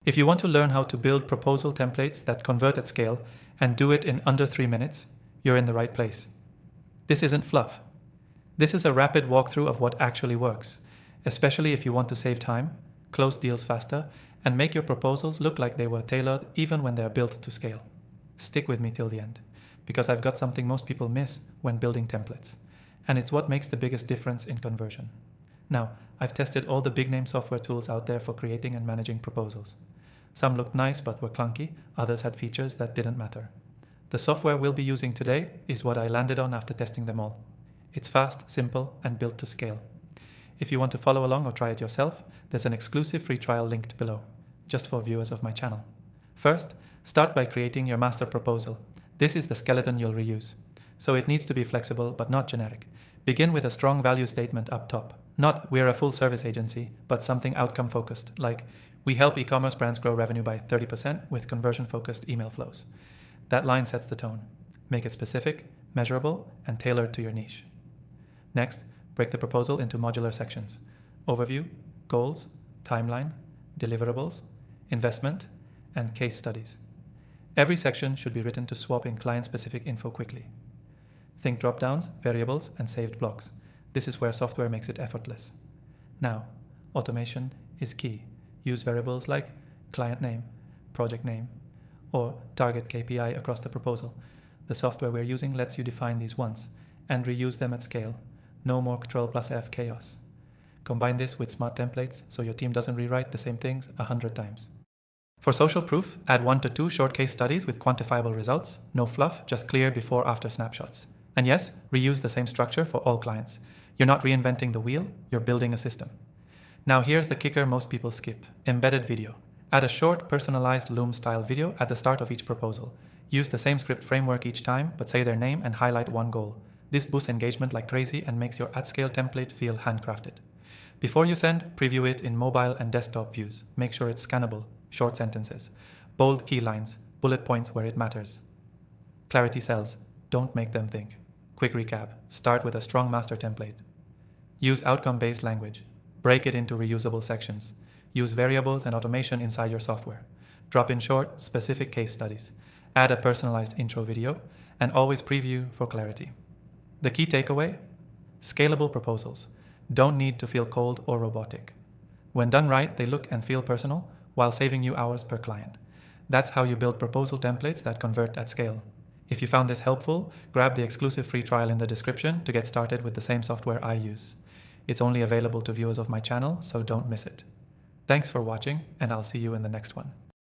If you want to learn how to build proposal templates that convert at scale and do it in under 3 minutes, you're in the right place. This isn't fluff. This is a rapid walkthrough of what actually works, especially if you want to save time, close deals faster, and make your proposals look like they were tailored even when they're built to scale. Stick with me till the end, because I've got something most people miss when building templates, and it's what makes the biggest difference in conversion. Now, I've tested all the big name software tools out there for creating and managing proposals. Some looked nice but were clunky, others had features that didn't matter. The software we'll be using today is what I landed on after testing them all. It's fast, simple, and built to scale. If you want to follow along or try it yourself, there's an exclusive free trial linked below, just for viewers of my channel. First, start by creating your master proposal. This is the skeleton you'll reuse. So it needs to be flexible but not generic. Begin with a strong value statement up top. Not "we're a full service agency," but something outcome focused, like "we help e-commerce brands grow revenue by 30% with conversion focused email flows." That line sets the tone. Make it specific, measurable, and tailored to your niche. Next, break the proposal into modular sections: overview, goals, timeline, deliverables, investment, and case studies. Every section should be written to swap in client-specific info quickly. Think drop-downs, variables, and saved blocks. This is where software makes it effortless. Now, automation is key. Use variables like client name, project name, or target KPI across the proposal. The software we're using lets you define these once and reuse them at scale. No more Ctrl+F chaos. Combine this with smart templates so your team doesn't rewrite the same things 100 times. For social proof, add 1 to 2 short case studies with quantifiable results. No fluff, just clear before-after snapshots. And yes, reuse the same structure for all clients. You're not reinventing the wheel, you're building a system. Now here's the kicker most people skip: embedded video. Add a short, personalized Loom-style video at the start of each proposal. Use the same script framework each time, but say their name and highlight one goal. This boosts engagement like crazy and makes your at-scale template feel handcrafted. Before you send, preview it in mobile and desktop views. Make sure it's scannable, short sentences, bold key lines, bullet points where it matters. Clarity sells, don't make them think. Quick recap: start with a strong master template. Use outcome-based language. Break it into reusable sections. Use variables and automation inside your software. Drop in short, specific case studies. Add a personalized intro video, and always preview for clarity. The key takeaway? Scalable proposals don't need to feel cold or robotic. When done right, they look and feel personal while saving you hours per client. That's how you build proposal templates that convert at scale. If you found this helpful, grab the exclusive free trial in the description to get started with the same software I use. It's only available to viewers of my channel, so don't miss it. Thanks for watching, and I'll see you in the next one.